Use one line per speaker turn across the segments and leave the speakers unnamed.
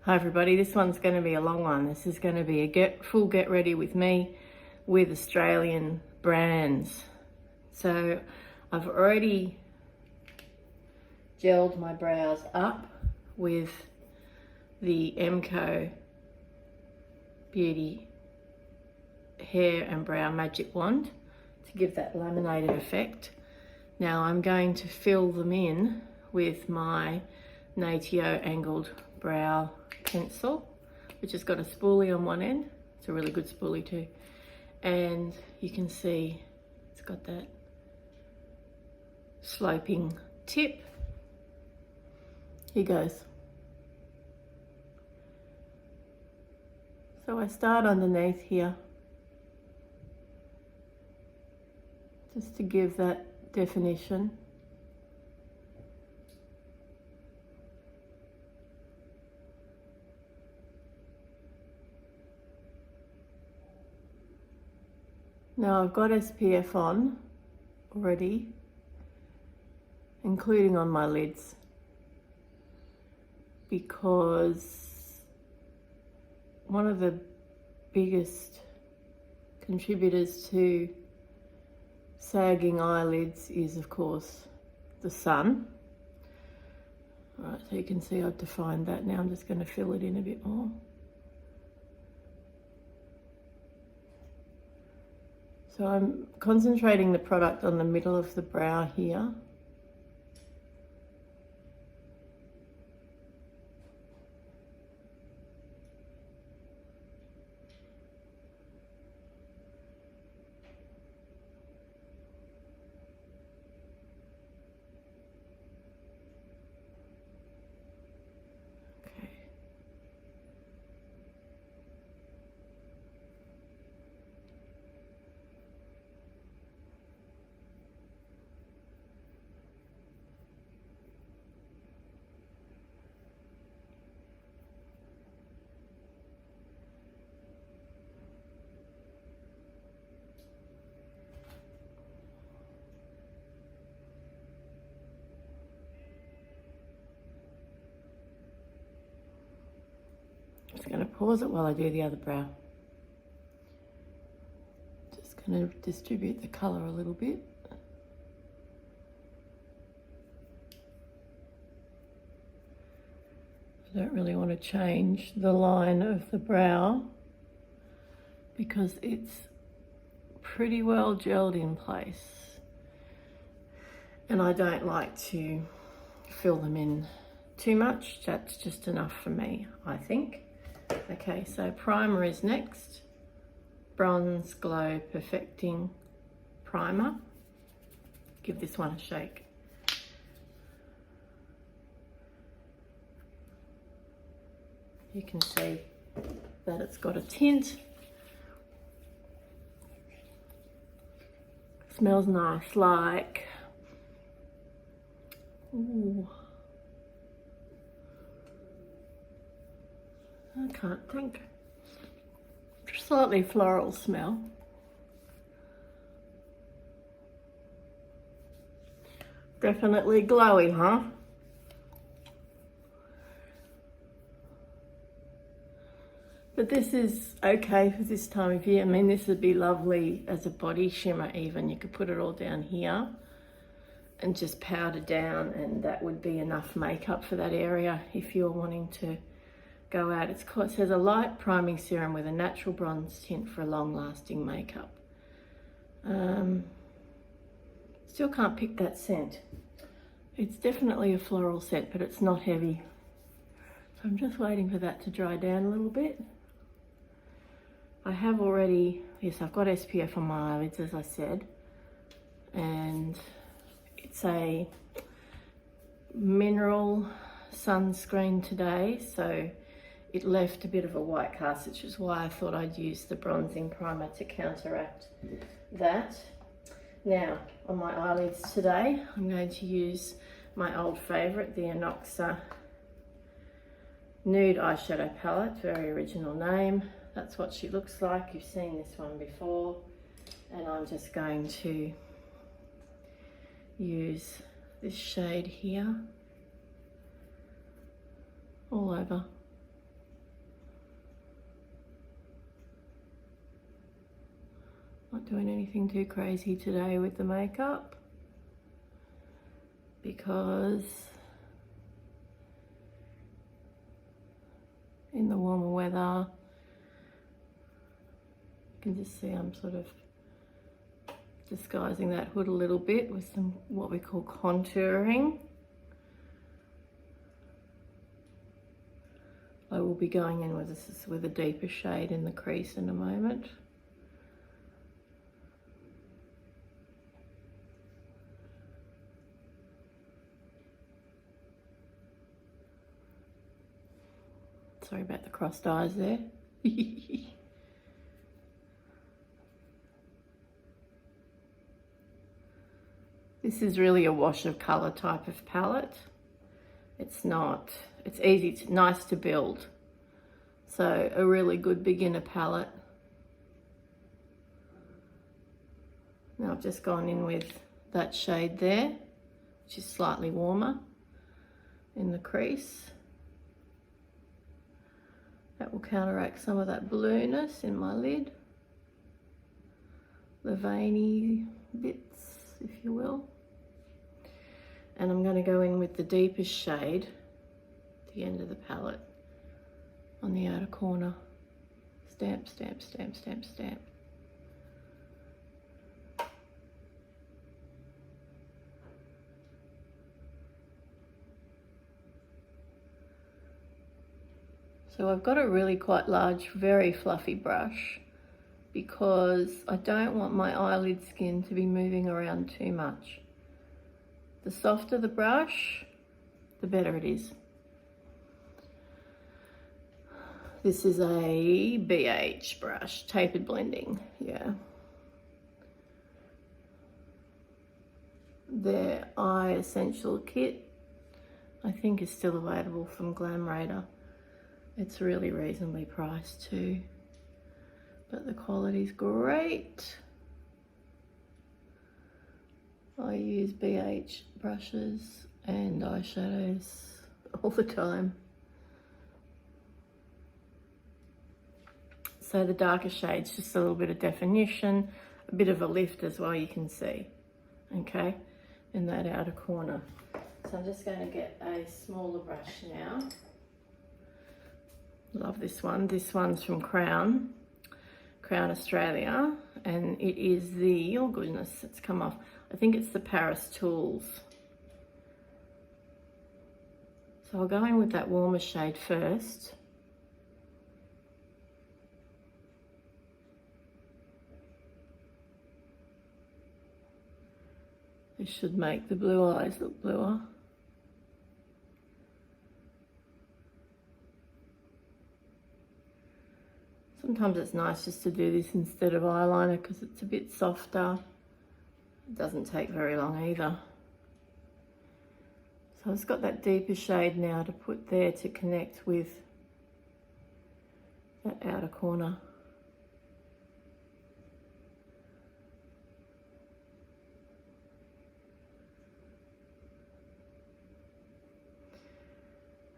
Hi everybody, this one's going to be a long one. This is going to be a full get ready with me with Australian brands. So I've already gelled my brows up with the Emco Beauty Hair and Brow Magic Wand to give that laminated effect. Now I'm going to fill them in with my Natio Angled Brow Pencil, which has got a spoolie on one end. It's a really good spoolie too. And you can see it's got that sloping tip. Here goes. So I start underneath here, just to give that definition. Now I've got SPF on already, including on my lids, because one of the biggest contributors to sagging eyelids is, of course, the sun. All right, so you can see I've defined that. Now I'm just going to fill it in a bit more. So I'm concentrating the product on the middle of the brow here. Just going to pause it while I do the other brow. Just going to distribute the colour a little bit. I don't really want to change the line of the brow because it's pretty well gelled in place. And I don't like to fill them in too much. That's just enough for me, I think. Okay, so primer is next. Bronze Glow Perfecting Primer. Give this one a shake. You can see that it's got a tint. Smells nice, like, ooh, I can't think. Slightly floral smell. Definitely glowy, huh? But this is okay for this time of year. I mean, this would be lovely as a body shimmer even. You could put it all down here and just powder down, and that would be enough makeup for that area if you're wanting to go out. It says a light priming serum with a natural bronze tint for a long-lasting makeup. Still can't pick that scent. It's definitely a floral scent, but it's not heavy. So I'm just waiting for that to dry down a little bit. I have already, yes, I've got SPF on my eyelids, as I said, and it's a mineral sunscreen today, so it left a bit of a white cast, which is why I thought I'd use the bronzing primer to counteract that. Now, on my eyelids today, I'm going to use my old favourite, the Inoxa Nude Eyeshadow Palette, very original name. That's what she looks like. You've seen this one before. And I'm just going to use this shade here all over. not doing anything too crazy today with the makeup because in the warmer weather, you can just see I'm sort of disguising that hood a little bit with some what we call contouring. I will be going in with this with a deeper shade in the crease in a moment. Sorry about the crossed eyes there. This is really a wash of colour type of palette. It's easy, it's nice to build. So a really good beginner palette. Now I've just gone in with that shade there, which is slightly warmer in the crease. That will counteract some of that blueness in my lid. The veiny bits, if you will. And I'm going to go in with the deepest shade at the end of the palette on the outer corner. Stamp, stamp, stamp, stamp, stamp. So I've got a really quite large, very fluffy brush because I don't want my eyelid skin to be moving around too much. The softer the brush, the better it is. This is a BH brush, tapered blending, yeah. Their Eye Essential Kit, I think is still available from Glam Raider. It's really reasonably priced too, but the quality's great. I use BH brushes and eyeshadows all the time. So the darker shades, just a little bit of definition, a bit of a lift as well, you can see, okay, in that outer corner. So I'm just going to get a smaller brush now. Love this one. This one's from Crown Australia, and it is the, oh goodness, it's come off. I think it's the Paris Tools. So I'll go in with that warmer shade first. This should make the blue eyes look bluer. Sometimes it's nice just to do this instead of eyeliner because it's a bit softer. It doesn't take very long either. So I've just got that deeper shade now to put there to connect with that outer corner.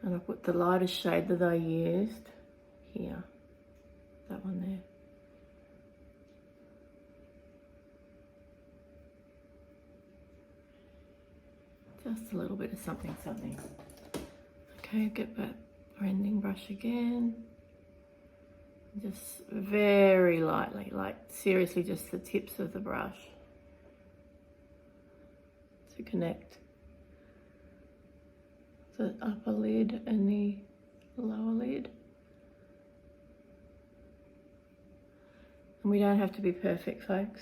And I put the lighter shade that I used here. That one there. Just a little bit of something, something. Okay, get that blending brush again. Just very lightly, like seriously just the tips of the brush to connect the upper lid and the lower lid. And we don't have to be perfect, folks.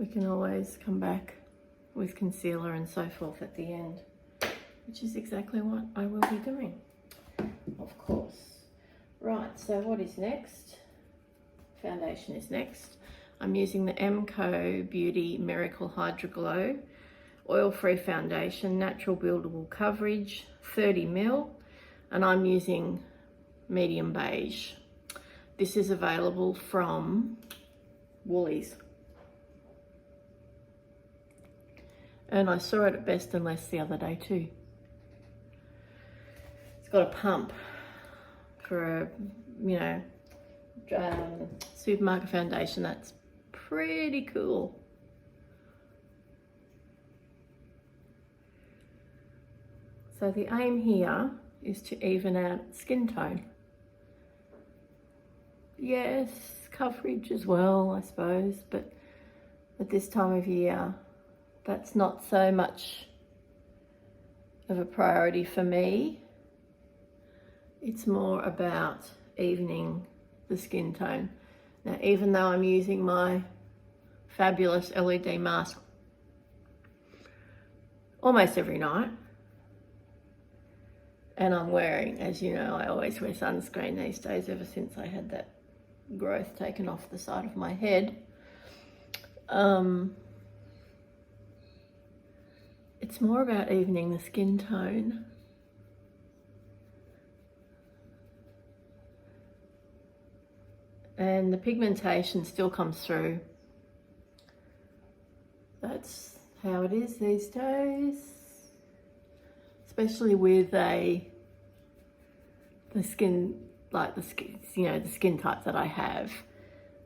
We can always come back with concealer and so forth at the end, which is exactly what I will be doing, of course. Right, so what is next? Foundation is next. I'm using the MCO Beauty Miracle Hydra Glow Oil-Free Foundation, Natural Buildable Coverage, 30ml, and I'm using medium beige. This is available from Woolies. And I saw it at Best and Less the other day too. It's got a pump for a, supermarket foundation. That's pretty cool. So the aim here is to even out skin tone. Yes, coverage as well, I suppose, but at this time of year, that's not so much of a priority for me. It's more about evening the skin tone. Now, even though I'm using my fabulous LED mask almost every night, and I'm wearing, as you know, I always wear sunscreen these days ever since I had that growth taken off the side of my head. It's more about evening the skin tone. And the pigmentation still comes through. That's how it is these days. Especially with the skin, like the skin, you know, the skin type that I have,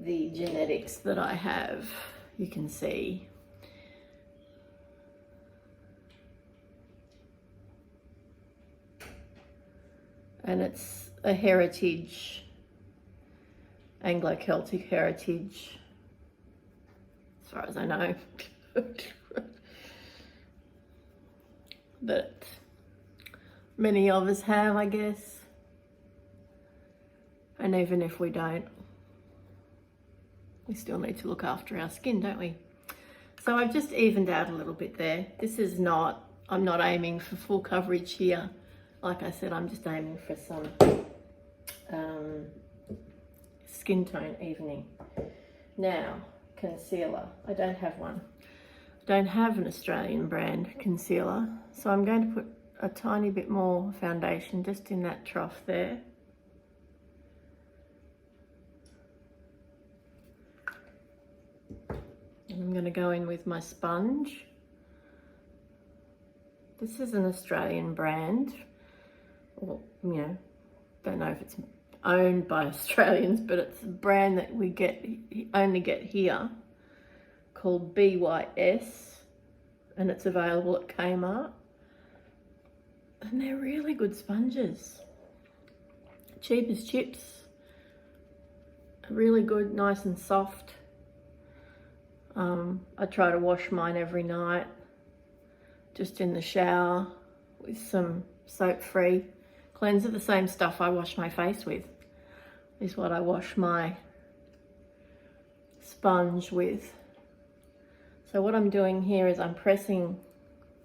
the genetics that I have, you can see. And it's a heritage, Anglo-Celtic heritage, as far as I know. But many of us have, I guess. And even if we don't, we still need to look after our skin, don't we? So I've just evened out a little bit there. This is not, I'm not aiming for full coverage here. Like I said, I'm just aiming for some skin tone evening. Now, concealer. I don't have one. I don't have an Australian brand concealer. So I'm going to put a tiny bit more foundation just in that trough there. And I'm going to go in with my sponge. This is an Australian brand. Or, you know, don't know if it's owned by Australians, but it's a brand that we only get here, called BYS, and it's available at Kmart. And they're really good sponges. Cheap as chips. Really good, nice and soft. I try to wash mine every night, just in the shower with some soap-free cleanser. The same stuff I wash my face with is what I wash my sponge with. So what I'm doing here is I'm pressing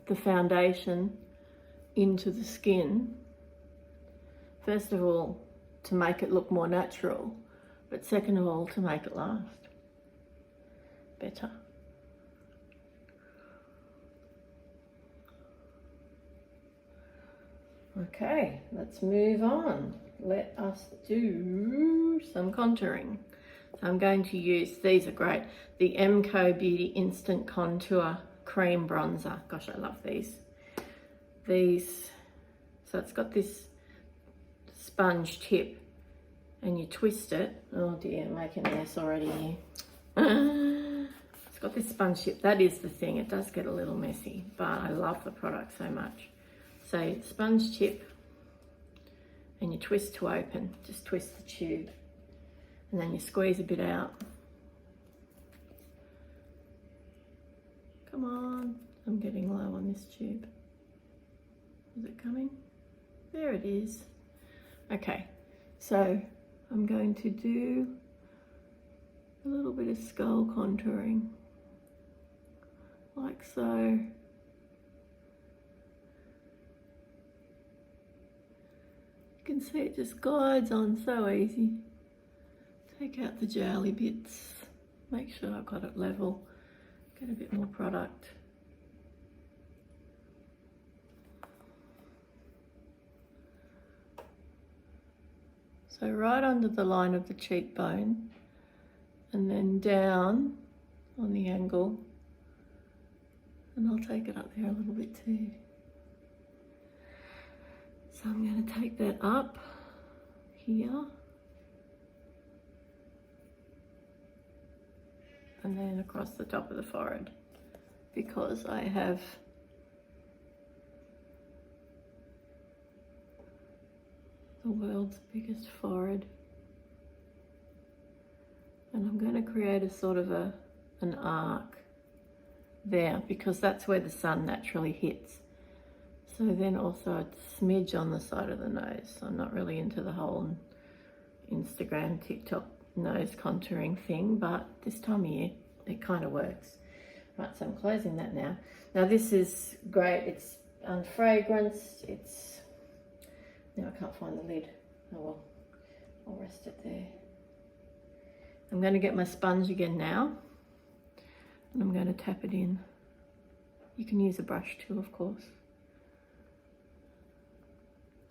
the foundation into the skin. First of all, to make it look more natural, but second of all, to make it last better. Okay, let's move on. Let us do some contouring. So I'm going to use, these are great, the MCO Beauty Instant Contour Cream Bronzer. Gosh, I love these. So it's got this sponge tip and you twist it. Oh dear, I'm making a mess already here. It's got this sponge tip. That is the thing. It does get a little messy, but I love the product so much. So sponge tip and you twist to open. Just twist the tube and then you squeeze a bit out. Come on, I'm getting low on this tube. Is it coming? There it is. Okay, so I'm going to do a little bit of skull contouring, like so. You can see it just glides on so easy. Take out the jowly bits, make sure I've got it level, get a bit more product. So right under the line of the cheekbone and then down on the angle, and I'll take it up there a little bit too. So I'm going to take that up here and then across the top of the forehead, because I have the world's biggest forehead. And I'm going to create a sort of an arc there, because that's where the sun naturally hits. So then also a smidge on the side of the nose. I'm not really into the whole Instagram, TikTok nose contouring thing, but this time of year it kind of works. Right, so I'm closing that now. Now this is great. It's unfragranced. It's, now I can't find the lid. Oh well, I'll rest it there. I'm going to get my sponge again now, and I'm going to tap it in. You can use a brush too, of course.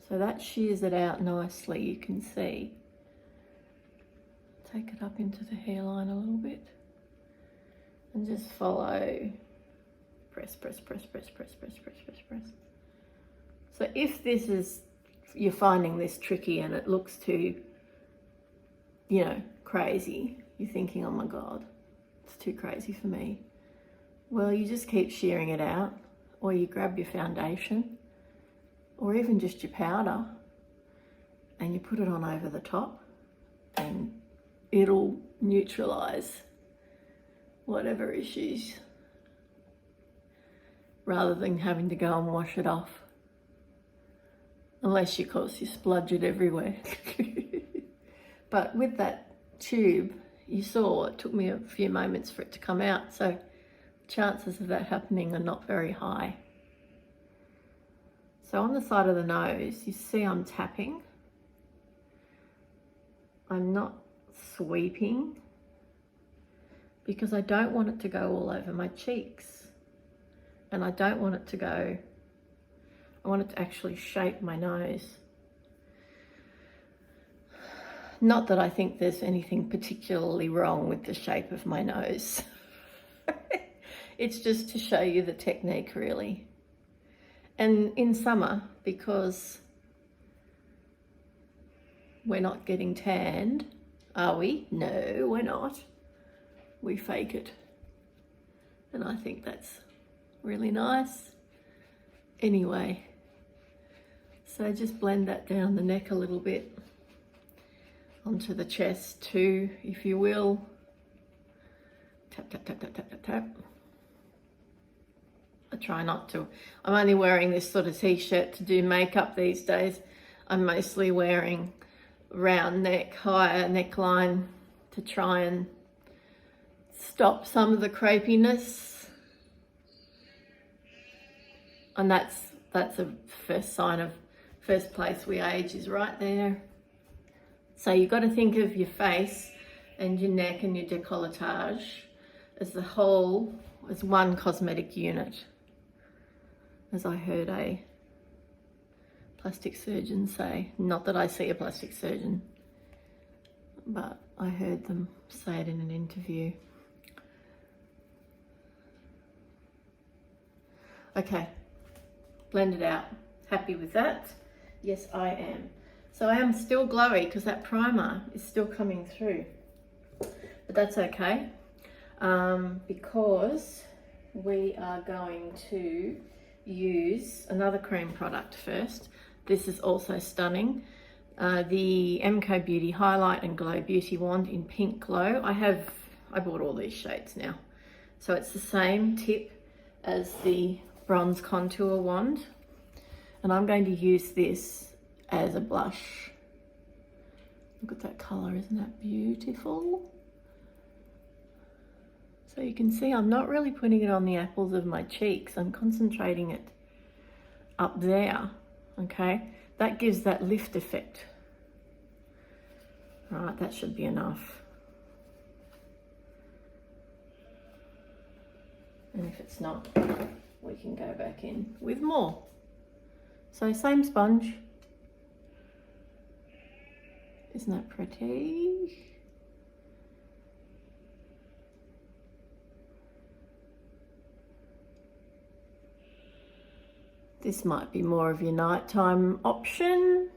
So that shears it out nicely, you can see. Take it up into the hairline a little bit. And just follow. Press, press, press, press, press, press, press, press, press. So if this is, you're finding this tricky and it looks too, you know, crazy, you're thinking, oh my God, it's too crazy for me. Well, you just keep shearing it out, or you grab your foundation, or even just your powder, and you put it on over the top, and it'll neutralize whatever issues, rather than having to go and wash it off. Unless, of course, you spludge it everywhere. But with that tube, you saw it took me a few moments for it to come out, so chances of that happening are not very high. So on the side of the nose, you see I'm tapping. I'm not sweeping, because I don't want it to go all over my cheeks. And I don't want it to go, I want it to actually shape my nose. Not that I think there's anything particularly wrong with the shape of my nose. It's just to show you the technique, really. And in summer, because we're not getting tanned, are we? No, we're not. We fake it. And I think that's really nice. Anyway, so just blend that down the neck a little bit, onto the chest too, if you will. Tap, tap, tap, tap, tap, tap, tap. I try not to. I'm only wearing this sort of t-shirt to do makeup these days. I'm mostly wearing round neck, higher neckline to try and stop some of the crepiness. And that's a first sign of first place we age, is right there. So you've got to think of your face and your neck and your décolletage as the whole, as one cosmetic unit. As I heard a plastic surgeon say, not that I see a plastic surgeon, but I heard them say it in an interview. Okay, blend it out. Happy with that? Yes, I am. So I am still glowy because that primer is still coming through, but that's okay, because we are going to use another cream product first. This is also stunning. The MCO Beauty Highlight and Glow Beauty Wand in Pink Glow. I bought all these shades now. So it's the same tip as the Bronze Contour Wand. And I'm going to use this as a blush. Look at that colour, isn't that beautiful? So you can see I'm not really putting it on the apples of my cheeks. I'm concentrating it up there, okay? That gives that lift effect. All right, that should be enough. And if it's not, we can go back in with more. So same sponge. Isn't that pretty? This might be more of your nighttime option.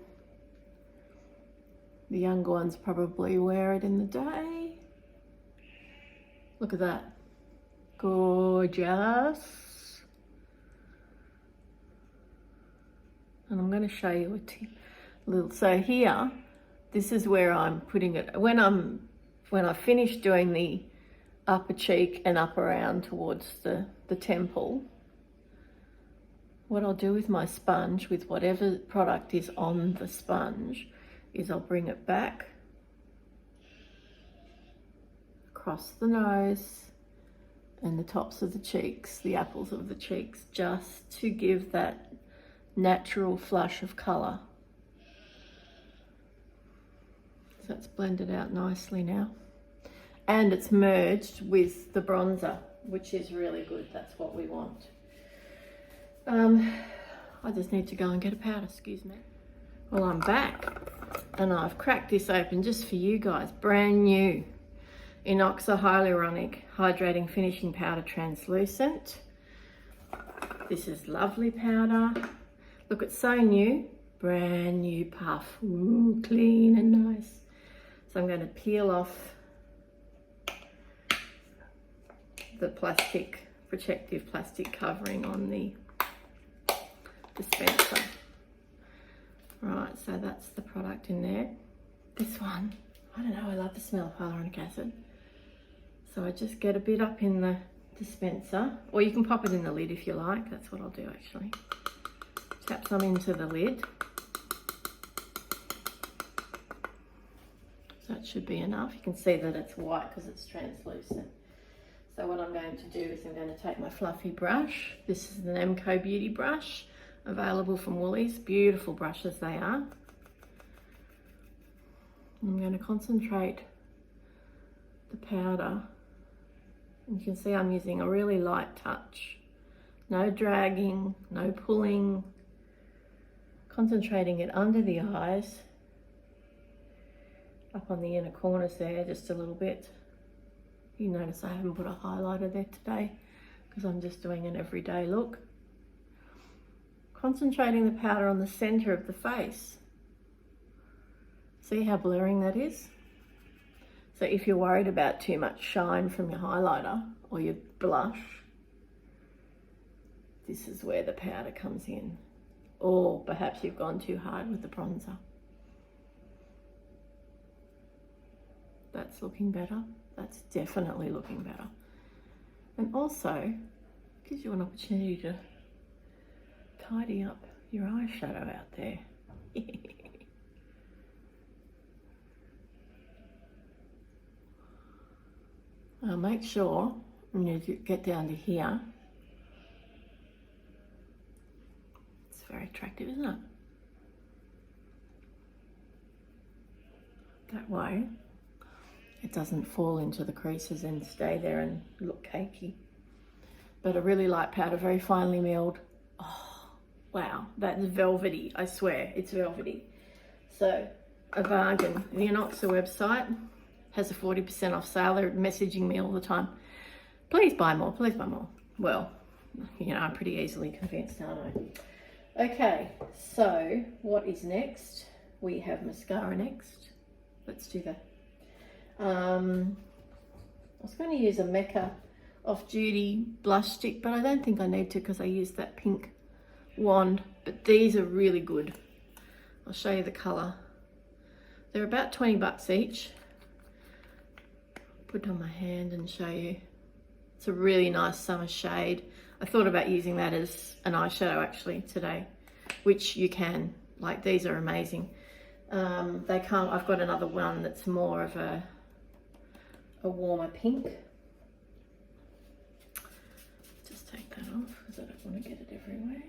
The younger ones probably wear it in the day. Look at that. Gorgeous. And I'm going to show you a little, so here, this is where I'm putting it. When I finish doing the upper cheek and up around towards the temple, what I'll do with my sponge, with whatever product is on the sponge, is I'll bring it back across the nose and the tops of the cheeks, the apples of the cheeks, just to give that natural flush of colour. So it's blended out nicely now. And it's merged with the bronzer, which is really good. That's what we want. I just need to go and get a powder, excuse me. Well, I'm back and I've cracked this open just for you guys. Brand new Inoxa Hyaluronic Hydrating Finishing Powder Translucent. This is lovely powder. Look, it's so new. Brand new puff. Ooh, clean and nice. So I'm going to peel off the plastic, protective plastic covering on the dispenser. Right, so that's the product in there. This one, I don't know, I love the smell of hyaluronic acid. So I just get a bit up in the dispenser, or you can pop it in the lid if you like. That's what I'll do actually. Tap some into the lid. That should be enough. You can see that it's white because it's translucent. So what I'm going to do is I'm going to take my fluffy brush. This is an Emco Beauty brush, available from Woolies. Beautiful brushes they are. I'm going to concentrate the powder. And you can see I'm using a really light touch. No dragging, no pulling. Concentrating it under the eyes. Up on the inner corners there, just a little bit. You notice I haven't put a highlighter there today because I'm just doing an everyday look. Concentrating the powder on the center of the face. See how blurring that is? So if you're worried about too much shine from your highlighter or your blush, this is where the powder comes in. Or perhaps you've gone too hard with the bronzer. That's looking better. That's definitely looking better. And also gives you an opportunity to tidy up your eyeshadow out there. Make sure when you get down to here, it's very attractive, isn't it? That way it doesn't fall into the creases and stay there and look cakey. But a really light powder, very finely milled. Oh, wow, that's velvety, I swear, it's velvety. So, a bargain. The Inoxa website has a 40% off sale. They're messaging me all the time. Please buy more, please buy more. Well, you know, I'm pretty easily convinced, aren't I? Okay, so what is next? We have mascara next. Let's do that. I was going to use a Mecca Off Duty blush stick, but I don't think I need to because I used that pink wand. But these are really good. I'll show you the colour. They're about 20 bucks each. Put it on my hand and show you. It's a really nice summer shade. I thought about using that as an eyeshadow actually today, which you can. Like, these are amazing. They come. I've got another one that's more of a warmer pink. Just take that off because I don't want to get it everywhere.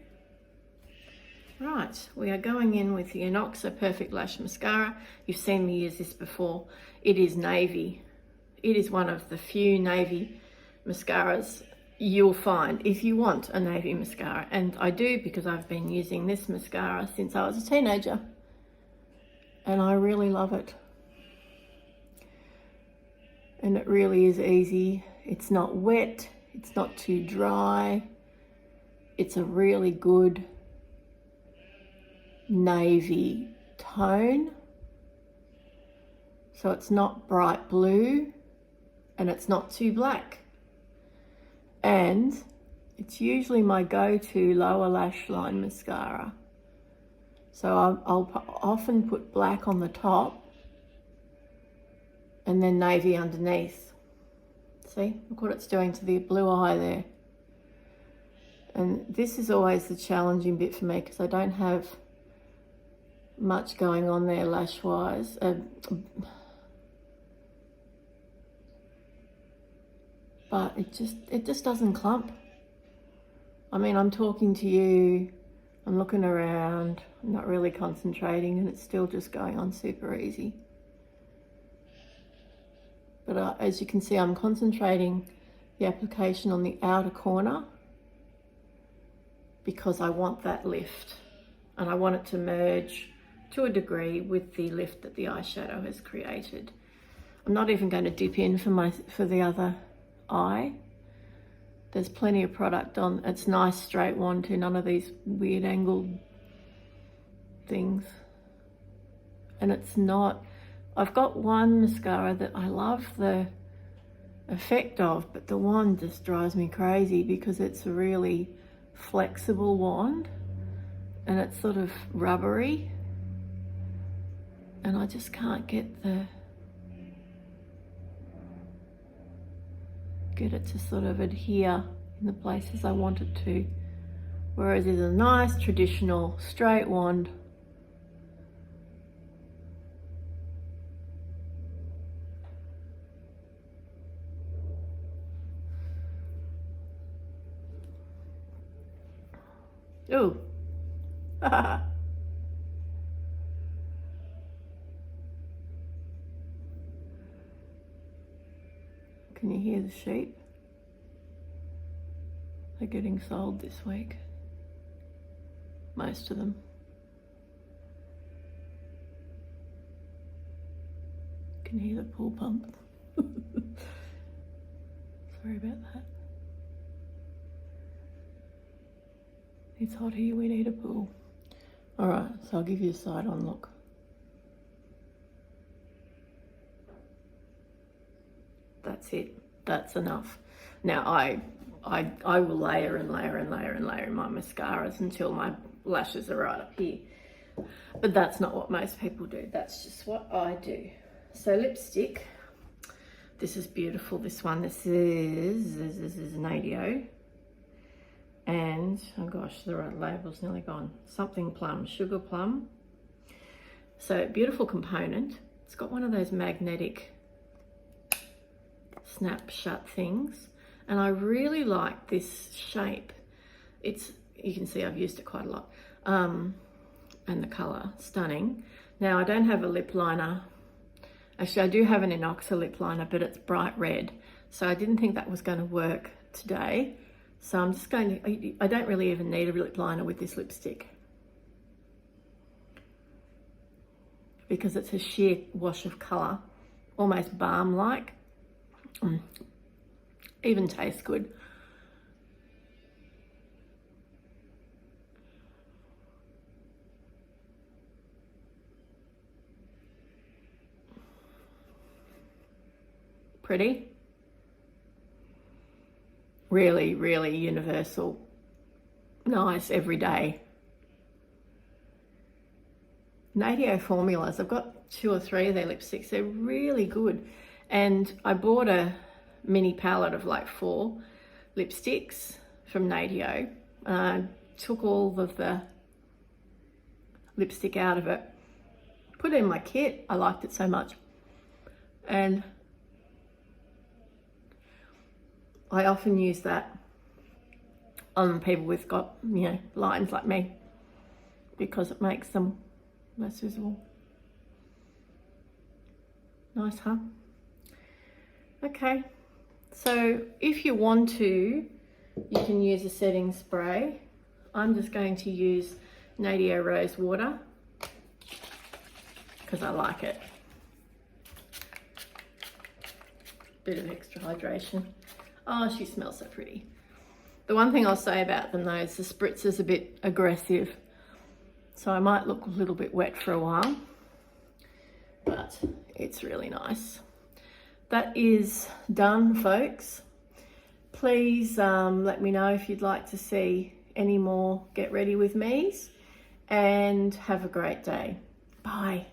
Right, we are going in with the Inoxa Perfect Lash Mascara. You've seen me use this before. It is navy. It is one of the few navy mascaras you'll find if you want a navy mascara. And I do, because I've been using this mascara since I was a teenager. And I really love it. And it really is easy. It's not wet. It's not too dry. It's a really good navy tone. So it's not bright blue. and it's not too black. And it's usually my go-to lower lash line mascara. So I'll often put black on the top and then navy underneath. See, look what it's doing to the blue eye there. And this is always the challenging bit for me because I don't have much going on there lash-wise. But it just doesn't clump. I mean, I'm talking to you, I'm looking around, I'm not really concentrating, and it's still just going on super easy. But as you can see, I'm concentrating the application on the outer corner because I want that lift, and I want it to merge to a degree with the lift that the eyeshadow has created. I'm not even going to dip in for the other eye. There's plenty of product on. It's nice straight wand too, none of these weird angled things. And it's not, I've got one mascara that I love the effect of, but the wand just drives me crazy because it's a really flexible wand and it's sort of rubbery, and I just can't get it to sort of adhere in the places I want it to. Whereas there's a nice traditional straight wand. Ooh. Can you hear the sheep? They're getting sold this week. Most of them. Can you hear the pool pump? Sorry about that. It's hot here, we need a pool. All right, so I'll give you a side on look. That's it, that's enough. Now I will layer and layer and layer and layer in my mascaras until my lashes are right up here. But that's not what most people do, that's just what I do. So lipstick, this is beautiful, this one. This is Nadio. And, oh gosh, the right label's nearly gone. Something Plum, Sugar Plum. So beautiful component. It's got one of those magnetic snap shut things. And I really like this shape. You can see I've used it quite a lot. And the color, stunning. Now I don't have a lip liner. Actually, I do have an Inoxa lip liner, but it's bright red. So I didn't think that was going to work today. So I'm just going to, I don't really even need a lip liner with this lipstick because it's a sheer wash of colour, almost balm-like. Even tastes good. Pretty. Really, really universal. Nice, everyday. Nadio formulas, I've got 2 or 3 of their lipsticks. They're really good. And I bought a mini palette of like 4 lipsticks from Nadio. I took all of the lipstick out of it, put it in my kit. I liked it so much. And I often use that on people with got, lines like me because it makes them less visible. Nice, huh? Okay, so if you want to, you can use a setting spray. I'm just going to use Nadio Rose Water because I like it. Bit of extra hydration. Oh, she smells so pretty. The one thing I'll say about them though is the spritz is a bit aggressive. So I might look a little bit wet for a while, but it's really nice. that is done, folks. Please let me know if you'd like to see any more Get Ready With Me's, and have a great day. Bye.